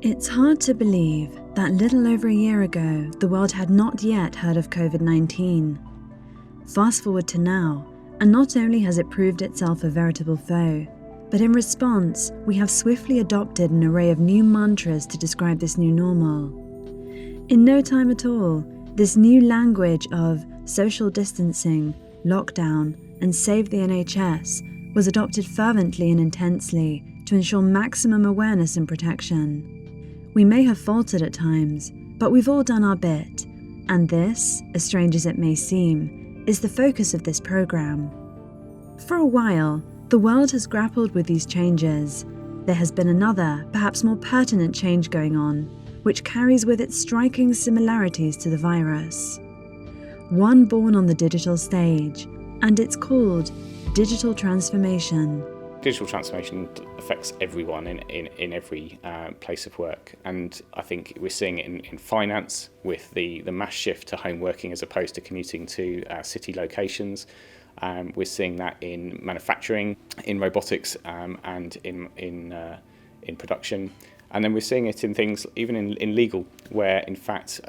It's hard to believe that little over a year ago, the world had not yet heard of COVID-19. Fast forward to now, and not only has it proved itself a veritable foe, but in response, we have swiftly adopted an array of new mantras to describe this new normal. In no time at all, this new language of social distancing, lockdown, and save the NHS was adopted fervently and intensely to ensure maximum awareness and protection. We may have faltered at times, but we've all done our bit, and this, as strange as it may seem, is the focus of this programme. For a while, the world has grappled with these changes. There has been another, perhaps more pertinent change going on, which carries with it striking similarities to the virus. One born on the digital stage, and it's called digital transformation. Digital transformation affects everyone in every place of work, and I think we're seeing it in finance with the mass shift to home working as opposed to commuting to city locations. We're seeing that in manufacturing, in robotics, and in production, and then we're seeing it in things even in legal, where in fact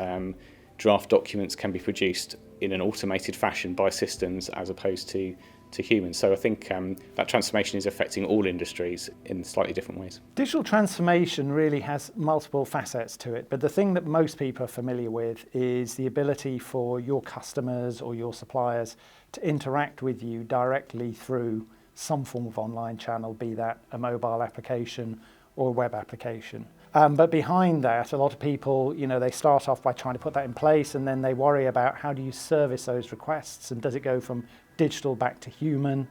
draft documents can be produced in an automated fashion by systems as opposed to humans. So I think that transformation is affecting all industries in slightly different ways. Digital transformation really has multiple facets to it, but the thing that most people are familiar with is the ability for your customers or your suppliers to interact with you directly through some form of online channel, be that a mobile application or a web application. But behind that, a lot of people, they start off by trying to put that in place, and then they worry about how do you service those requests, and does it go from digital back to human,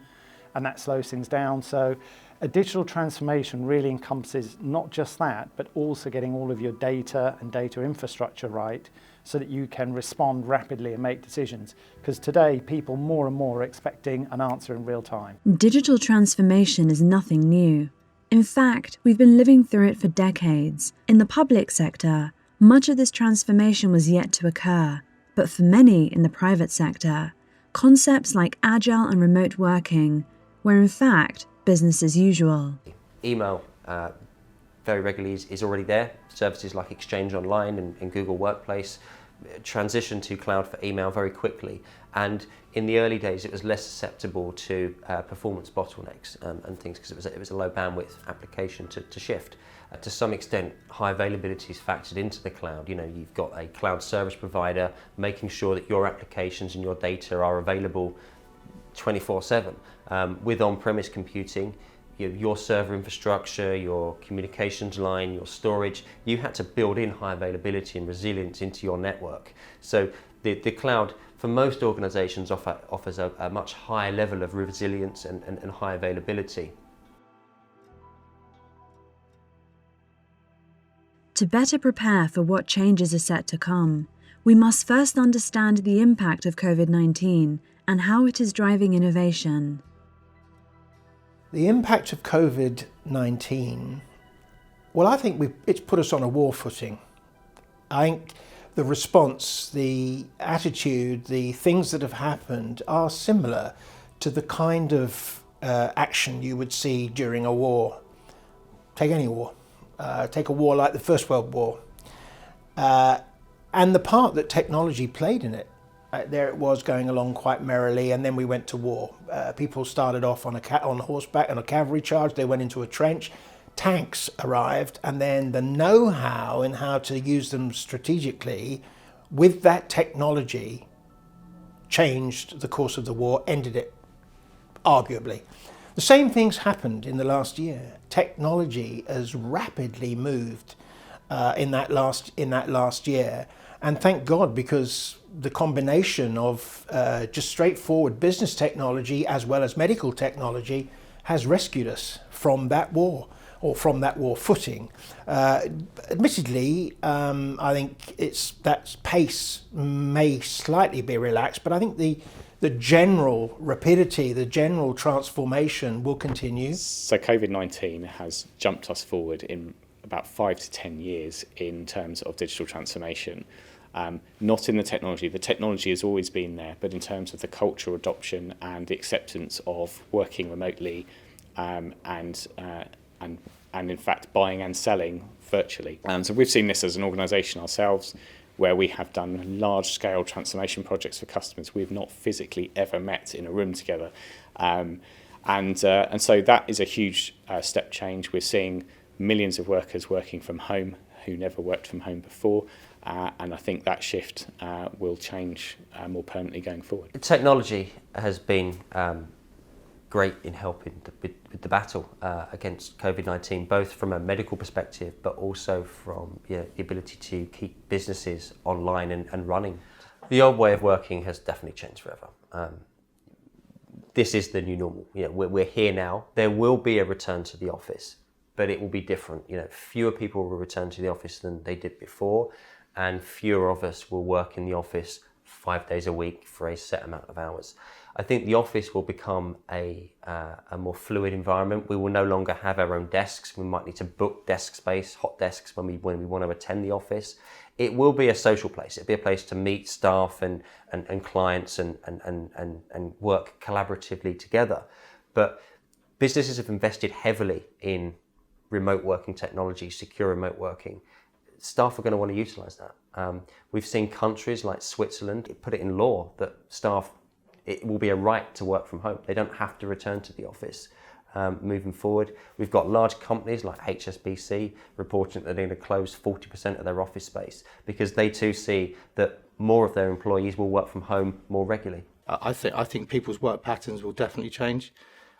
and that slows things down. So a digital transformation really encompasses not just that, but also getting all of your data and data infrastructure right so that you can respond rapidly and make decisions. Because today, people more and more are expecting an answer in real time. Digital transformation is nothing new. In fact, we've been living through it for decades. In the public sector, much of this transformation was yet to occur, but for many in the private sector, concepts like agile and remote working were in fact business as usual. Email very regularly is already there. Services like Exchange Online and Google Workplace transitioned to cloud for email very quickly, and in the early days it was less susceptible to performance bottlenecks and things, because it was a low bandwidth application to shift. To some extent, high availability is factored into the cloud. You've got a cloud service provider making sure that your applications and your data are available 24/7. With on-premise computing, your server infrastructure, your communications line, your storage, you had to build in high availability and resilience into your network. So the cloud, for most organizations, offers a much higher level of resilience and high availability. To better prepare for what changes are set to come, we must first understand the impact of COVID-19 and how it is driving innovation. The impact of COVID-19, well, I think it's put us on a war footing. I think the response, the attitude, the things that have happened are similar to the kind of action you would see during a war. Take any war. Take a war like the First World War. And the part that technology played in it. There it was, going along quite merrily, and then we went to war. People started off on horseback on a cavalry charge. They went into a trench. Tanks arrived, and then the know-how in how to use them strategically with that technology changed the course of the war, ended it, arguably. The same things happened in the last year. Technology has rapidly moved in that last year, and thank God, because the combination of just straightforward business technology as well as medical technology has rescued us from that war, or from that war footing. Admittedly, I think that pace may slightly be relaxed, but I think the general rapidity, the general transformation will continue. So COVID-19 has jumped us forward in about 5 to 10 years in terms of digital transformation. Not in the technology. The technology has always been there, but in terms of the cultural adoption and the acceptance of working remotely, and in fact buying and selling virtually. So we've seen this as an organisation ourselves, where we have done large-scale transformation projects for customers we've not physically ever met in a room together. And so that is a huge step change. We're seeing millions of workers working from home who never worked from home before, and I think that shift will change more permanently going forward. Technology has been great in helping with the battle against COVID-19, both from a medical perspective, but also from the ability to keep businesses online and running. The old way of working has definitely changed forever. This is the new normal. We're here now. There will be a return to the office, but it will be different. Fewer people will return to the office than they did before, and fewer of us will work in the office 5 days a week for a set amount of hours. I think the office will become a more fluid environment. We will no longer have our own desks. We might need to book desk space, hot desks, when we want to attend the office. It will be a social place. It'll be a place to meet staff and clients and work collaboratively together. But businesses have invested heavily in remote working technology, secure remote working. Staff are going to want to utilise that. We've seen countries like Switzerland put it in law that staff, it will be a right to work from home. They don't have to return to the office moving forward. We've got large companies like HSBC reporting that they're going to close 40% of their office space because they too see that more of their employees will work from home more regularly. I think people's work patterns will definitely change.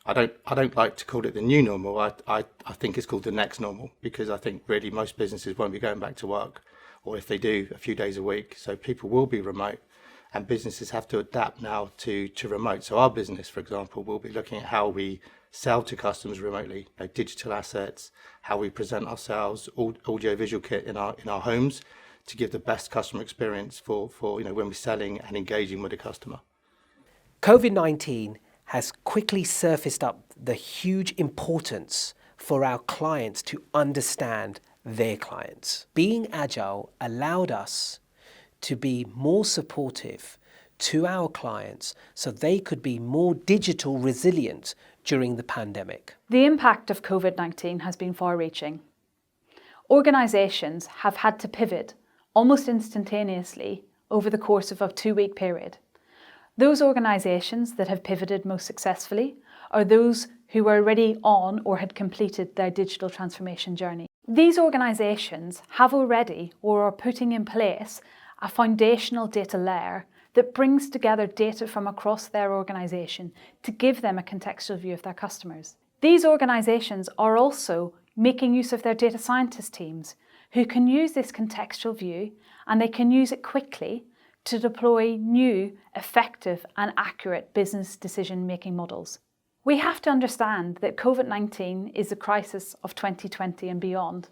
I don't like to call it the new normal. I think it's called the next normal, because I think really most businesses won't be going back to work, or if they do, a few days a week. So people will be remote, and businesses have to adapt now to remote. So our business, for example, will be looking at how we sell to customers remotely, digital assets, how we present ourselves, audio-visual kit in our homes to give the best customer experience for when we're selling and engaging with a customer. COVID-19 has quickly surfaced up the huge importance for our clients to understand their clients. Being agile allowed us to be more supportive to our clients so they could be more digital resilient during the pandemic. The impact of COVID-19 has been far-reaching. Organisations have had to pivot almost instantaneously over the course of a 2-week period. Those organisations that have pivoted most successfully are those who were already on or had completed their digital transformation journey. These organisations have already or are putting in place a foundational data layer that brings together data from across their organisation to give them a contextual view of their customers. These organisations are also making use of their data scientist teams who can use this contextual view, and they can use it quickly to deploy new, effective and accurate business decision-making models. We have to understand that COVID-19 is a crisis of 2020 and beyond,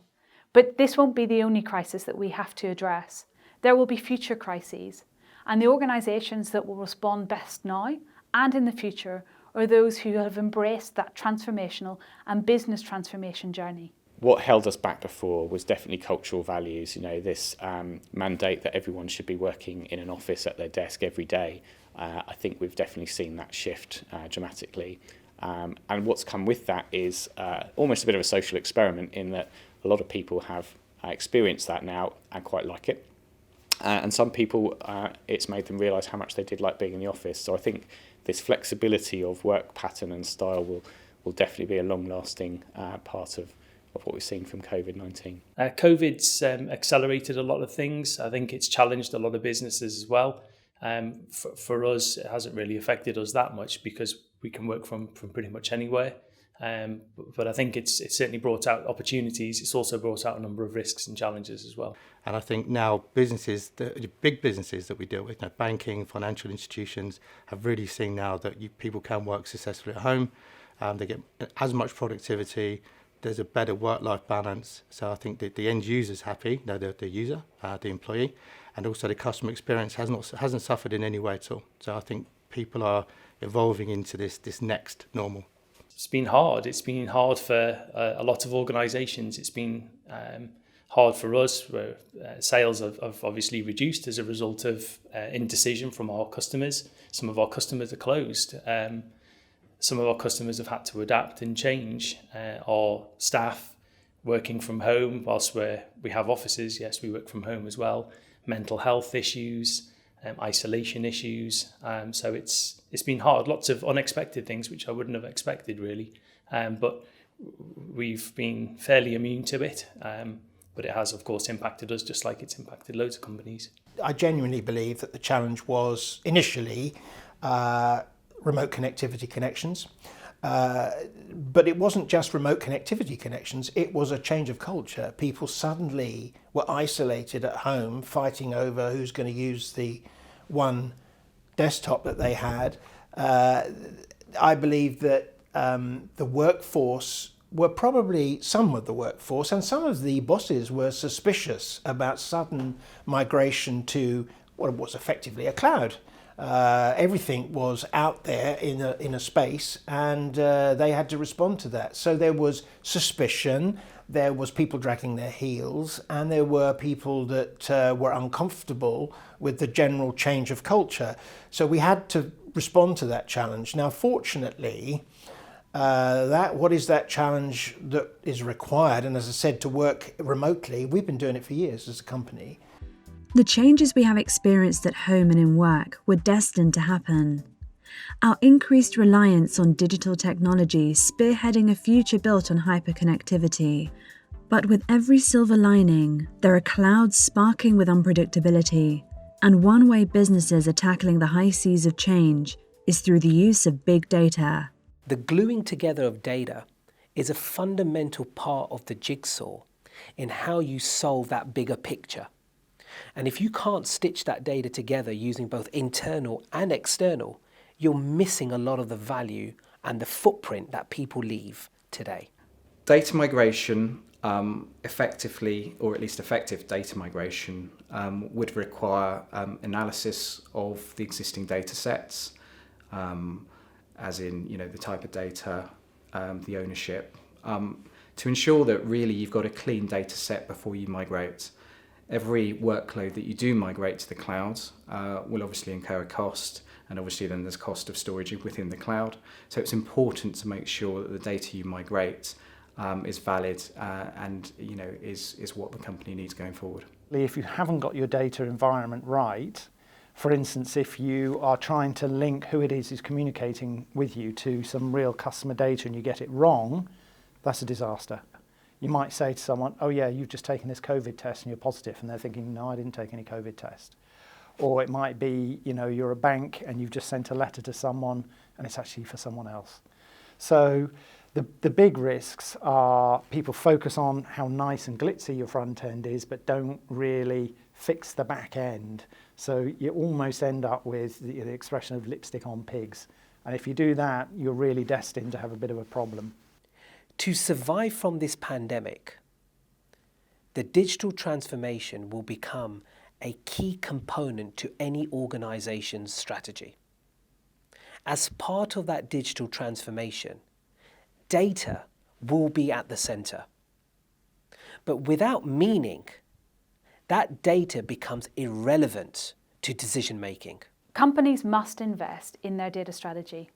but this won't be the only crisis that we have to address. There will be future crises, and the organisations that will respond best now and in the future are those who have embraced that transformational and business transformation journey. What held us back before was definitely cultural values. This mandate that everyone should be working in an office at their desk every day. I think we've definitely seen that shift dramatically. And what's come with that is almost a bit of a social experiment, in that a lot of people have experienced that now and quite like it. And some people, it's made them realise how much they did like being in the office. So I think this flexibility of work pattern and style will definitely be a long-lasting part of what we've seen from COVID-19. COVID's accelerated a lot of things. I think it's challenged a lot of businesses as well. For us, it hasn't really affected us that much because we can work from pretty much anywhere. But I think it's certainly brought out opportunities. It's also brought out a number of risks and challenges as well. And I think now businesses, the big businesses that we deal with, banking, financial institutions, have really seen now that people can work successfully at home. They get as much productivity. There's a better work-life balance. So I think that the end user's happy, the user, the employee, and also the customer experience hasn't suffered in any way at all. So I think people are evolving into this next normal. It's been hard. It's been hard for a lot of organisations. It's been hard for us, where sales have obviously reduced as a result of indecision from our customers. Some of our customers are closed. Some of our customers have had to adapt and change. Our staff, working from home, whilst we have offices, yes, we work from home as well. Mental health issues, isolation issues. So it's been hard. Lots of unexpected things which I wouldn't have expected really. But we've been fairly immune to it. But it has, of course, impacted us just like it's impacted loads of companies. I genuinely believe that the challenge was initially remote connectivity connections. But it wasn't just remote connectivity connections, it was a change of culture. People suddenly were isolated at home, fighting over who's going to use the one desktop that they had. I believe that the workforce were probably some of the workforce, and some of the bosses were suspicious about sudden migration to what was effectively a cloud. Everything was out there in a space, and they had to respond to that. So there was suspicion, there was people dragging their heels, and there were people that were uncomfortable with the general change of culture. So we had to respond to that challenge. Now, fortunately, what is that challenge that is required? And as I said, to work remotely, we've been doing it for years as a company. The changes we have experienced at home and in work were destined to happen. Our increased reliance on digital technology spearheading a future built on hyperconnectivity. But with every silver lining, there are clouds sparking with unpredictability, and one way businesses are tackling the high seas of change is through the use of big data. The gluing together of data is a fundamental part of the jigsaw in how you solve that bigger picture. And if you can't stitch that data together using both internal and external, you're missing a lot of the value and the footprint that people leave today. Data migration, effectively, or at least effective data migration, would require analysis of the existing data sets, as in, the type of data, the ownership, to ensure that really you've got a clean data set before you migrate. Every workload that you do migrate to the cloud will obviously incur a cost, and obviously then there's cost of storage within the cloud. So it's important to make sure that the data you migrate is valid and is what the company needs going forward. If you haven't got your data environment right, for instance, if you are trying to link who it is who's communicating with you to some real customer data and you get it wrong, that's a disaster. You might say to someone, oh yeah, you've just taken this COVID test and you're positive, and they're thinking, no, I didn't take any COVID test. Or it might be, you're a bank and you've just sent a letter to someone and it's actually for someone else. So the big risks are people focus on how nice and glitzy your front end is, but don't really fix the back end. So you almost end up with the expression of lipstick on pigs. And if you do that, you're really destined to have a bit of a problem. To survive from this pandemic, the digital transformation will become a key component to any organization's strategy. As part of that digital transformation, data will be at the center. But without meaning, that data becomes irrelevant to decision making. Companies must invest in their data strategy.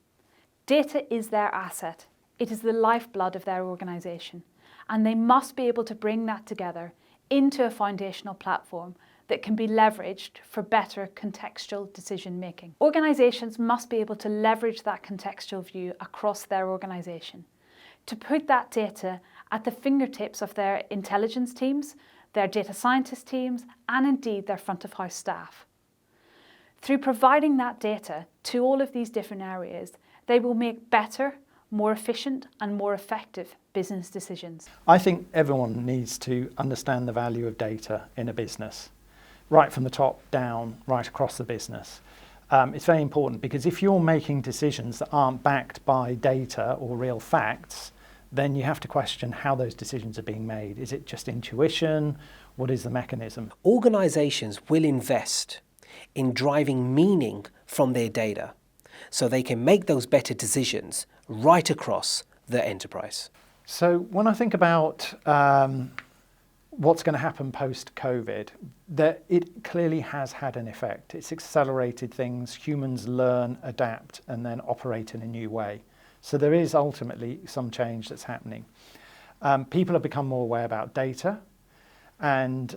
Data is their asset. It is the lifeblood of their organisation, and they must be able to bring that together into a foundational platform that can be leveraged for better contextual decision making. Organisations must be able to leverage that contextual view across their organisation, to put that data at the fingertips of their intelligence teams, their data scientist teams, and indeed their front of house staff. Through providing that data to all of these different areas, they will make better, more efficient and more effective business decisions. I think everyone needs to understand the value of data in a business, right from the top down, right across the business. It's very important because if you're making decisions that aren't backed by data or real facts, then you have to question how those decisions are being made. Is it just intuition? What is the mechanism? Organizations will invest in driving meaning from their data so they can make those better decisions right across the enterprise. So when I think about what's going to happen post-COVID, that it clearly has had an effect. It's accelerated things. Humans learn, adapt, and then operate in a new way. So there is ultimately some change that's happening. People have become more aware about data and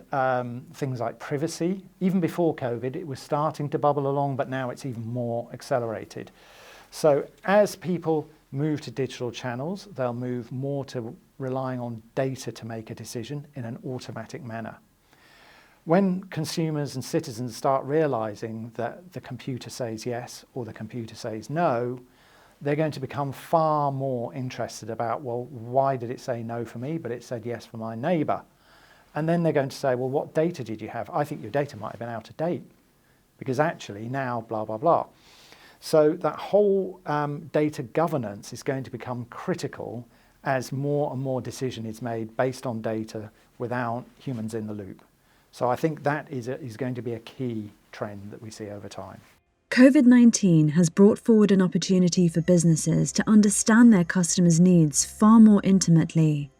things like privacy. Even before COVID, it was starting to bubble along, but now it's even more accelerated. So as people move to digital channels, they'll move more to relying on data to make a decision in an automatic manner. When consumers and citizens start realizing that the computer says yes or the computer says no, they're going to become far more interested about, well, why did it say no for me, but it said yes for my neighbour? And then they're going to say, well, what data did you have? I think your data might have been out of date because actually now blah, blah, blah. So that whole data governance is going to become critical as more and more decision is made based on data without humans in the loop. So I think that is going to be a key trend that we see over time. COVID-19 has brought forward an opportunity for businesses to understand their customers' needs far more intimately.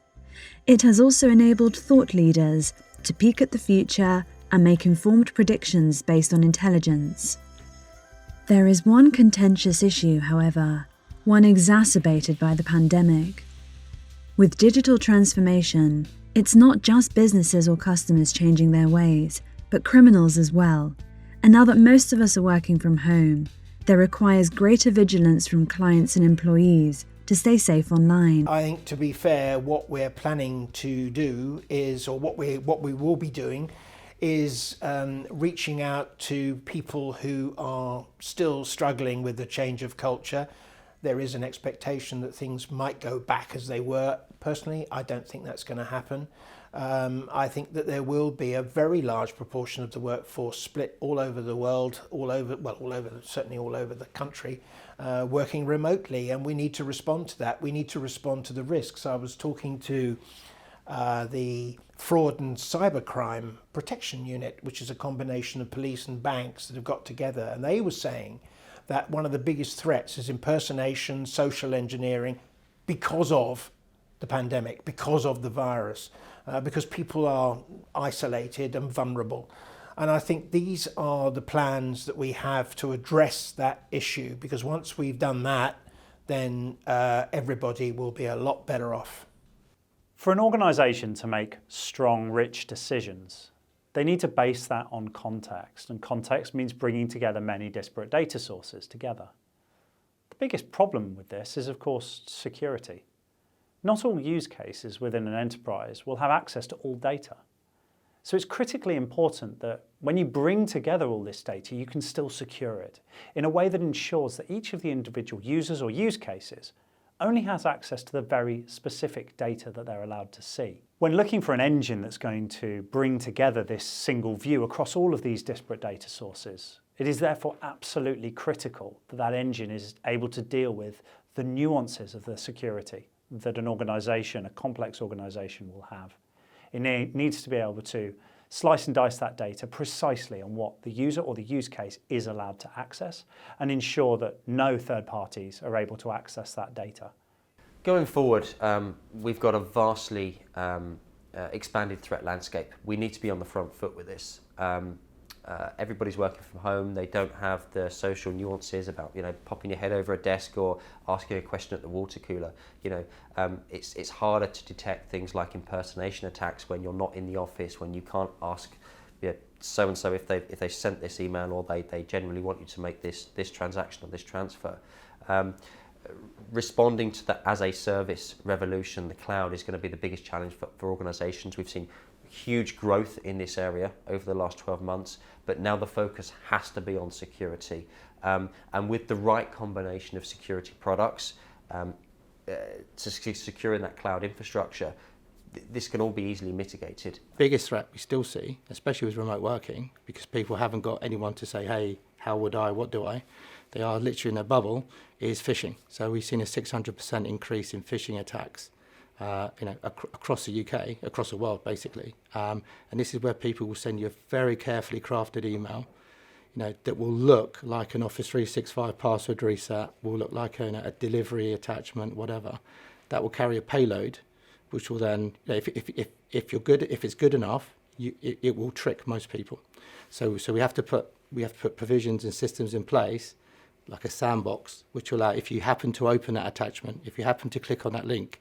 It has also enabled thought leaders to peek at the future and make informed predictions based on intelligence. There is one contentious issue, however, one exacerbated by the pandemic. With digital transformation, it's not just businesses or customers changing their ways, but criminals as well. And now that most of us are working from home, there requires greater vigilance from clients and employees to stay safe online. I think, to be fair, what we're planning to do is, or what we will be doing, is reaching out to people who are still struggling with the change of culture. There is an expectation that things might go back as they were. Personally, I don't think that's going to happen. I think that there will be a very large proportion of the workforce split all over the world, certainly all over the country, working remotely, and we need to respond to that. We need to respond to the risks. I was talking to the Fraud and Cybercrime Protection Unit, which is a combination of police and banks that have got together, and they were saying that one of the biggest threats is impersonation, social engineering, because of the pandemic, because of the virus, because people are isolated and vulnerable. And I think these are the plans that we have to address that issue, because once we've done that, then everybody will be a lot better off. For an organisation to make strong, rich decisions, they need to base that on context, and context means bringing together many disparate data sources together. The biggest problem with this is, of course, security. Not all use cases within an enterprise will have access to all data. So it's critically important that when you bring together all this data, you can still secure it in a way that ensures that each of the individual users or use cases only has access to the very specific data that they're allowed to see. When looking for an engine that's going to bring together this single view across all of these disparate data sources, it is therefore absolutely critical that that engine is able to deal with the nuances of the security that an organisation, a complex organisation, will have. It needs to be able to slice and dice that data precisely on what the user or the use case is allowed to access and ensure that no third parties are able to access that data. Going forward, we've got a vastly expanded threat landscape. We need to be on the front foot with this. Everybody's working from home. They don't have the social nuances about, popping your head over a desk or asking a question at the water cooler. It's harder to detect things like impersonation attacks when you're not in the office, when you can't ask so and so if they sent this email, or they generally want you to make this transaction or this transfer. Responding to the as a service revolution, the cloud is going to be the biggest challenge for organizations. We've seen huge growth in this area over the last 12 months, but now the focus has to be on security. And with the right combination of security products to securing that cloud infrastructure, this can all be easily mitigated. Biggest threat we still see, especially with remote working, because people haven't got anyone to say, hey, how would I, what do I? They are literally in a bubble, is phishing. So we've seen a 600% increase in phishing attacks across the UK, across the world basically. And this is where people will send you a very carefully crafted email, that will look like an Office 365 password reset, will look like a delivery attachment, whatever. That will carry a payload, which will then, if it's good enough, it will trick most people. So we have to put provisions and systems in place, like a sandbox, which will allow, if you happen to open that attachment, if you happen to click on that link,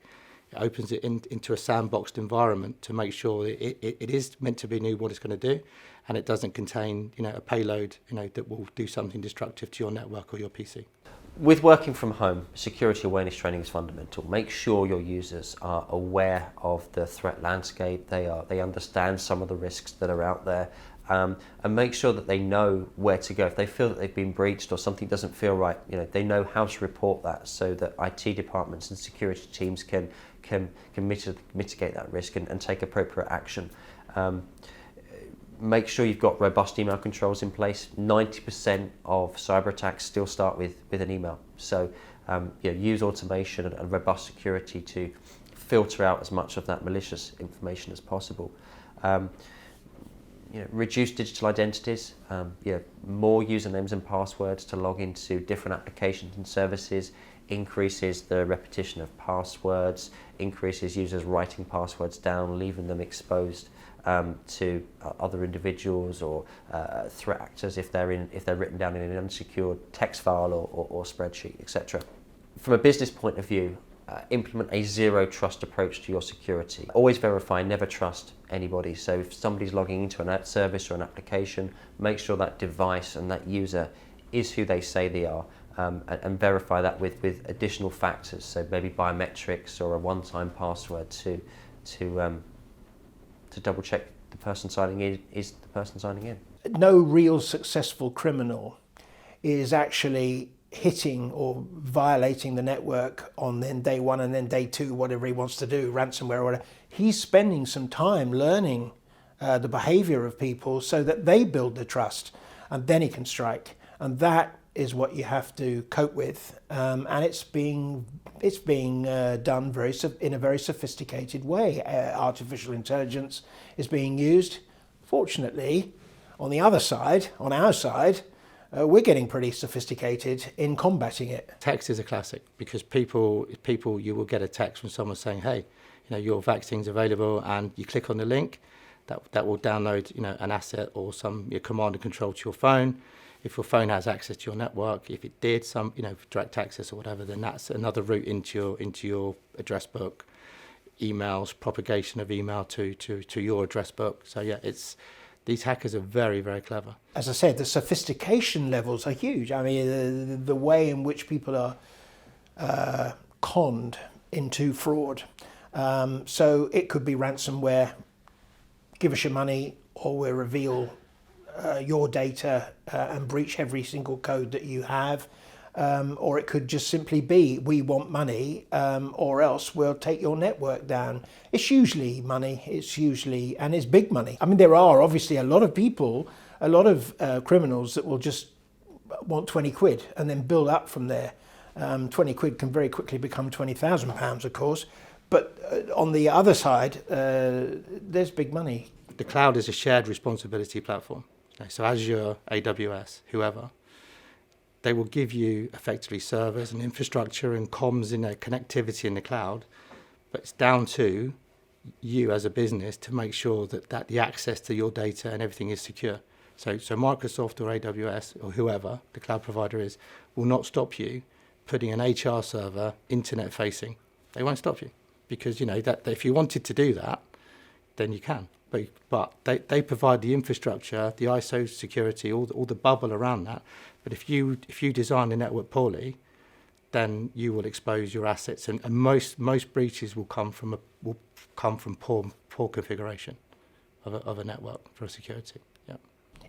It opens it into a sandboxed environment to make sure it is meant to be new what it's going to do, and it doesn't contain, a payload, that will do something destructive to your network or your PC. With working from home, security awareness training is fundamental. Make sure your users are aware of the threat landscape. They understand some of the risks that are out there, and make sure that they know where to go if they feel that they've been breached or something doesn't feel right. They know how to report that so that IT departments and security teams can mitigate that risk and take appropriate action. Make sure you've got robust email controls in place. 90% of cyber attacks still start with an email. So use automation and robust security to filter out as much of that malicious information as possible. Reduce digital identities, more usernames and passwords to log into different applications and services, increases the repetition of passwords, increases users writing passwords down, leaving them exposed to other individuals or threat actors if they're written down in an unsecured text file or spreadsheet, etc. From a business point of view, implement a zero trust approach to your security. Always verify, never trust anybody. So if somebody's logging into an ad service or an application, make sure that device and that user is who they say they are, and verify that with additional factors. So maybe biometrics or a one-time password to double check the person signing in is the person signing in. No real successful criminal is actually hitting or violating the network on then day one and then day two, whatever he wants to do, ransomware or whatever. He's spending some time learning the behavior of people so that they build the trust, and then he can strike. And that is what you have to cope with, and it's being done in a very sophisticated way. Artificial intelligence is being used. Fortunately, on our side, we're getting pretty sophisticated in combating it. Text is a classic because people, you will get a text from someone saying, "Hey, your vaccine's available," and you click on the link, that will download, an asset or your command and control to your phone. If your phone has access to your network, if it did direct access or whatever, then that's another route into your address book, emails, propagation of email to your address book. So yeah, these hackers are very, very clever. As I said, the sophistication levels are huge. I mean, the way in which people are conned into fraud. So it could be ransomware, give us your money, or we'll reveal your data and breach every single code that you have. Or it could just simply be, we want money, or else we'll take your network down. It's usually money, and it's big money. I mean, there are obviously a lot of people, a lot of criminals that will just want 20 quid and then build up from there. 20 quid can very quickly become £20,000, of course. But on the other side, there's big money. The cloud is a shared responsibility platform. So Azure, AWS, whoever, they will give you effectively servers and infrastructure and comms connectivity in the cloud, but it's down to you as a business to make sure that the access to your data and everything is secure. So Microsoft or AWS or whoever the cloud provider is will not stop you putting an HR server internet facing. They won't stop you because that if you wanted to do that, then you can. But they provide the infrastructure, the ISO security, all the bubble around that. But if you design the network poorly, then you will expose your assets, and most breaches will come from poor configuration of a network for security. Yeah.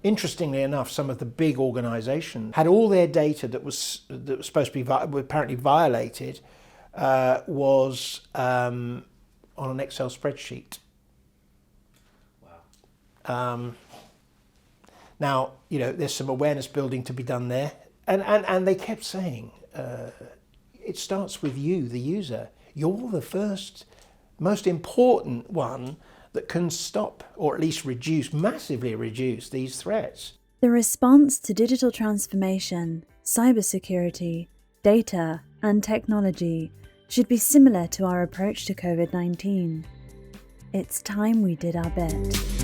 Interestingly enough, some of the big organisations had all their data that was supposed to be apparently violated was on an Excel spreadsheet. Now, there's some awareness building to be done there. And they kept saying, it starts with you, the user. You're the first, most important one that can stop or at least massively reduce these threats. The response to digital transformation, cybersecurity, data, and technology should be similar to our approach to COVID-19. It's time we did our bit.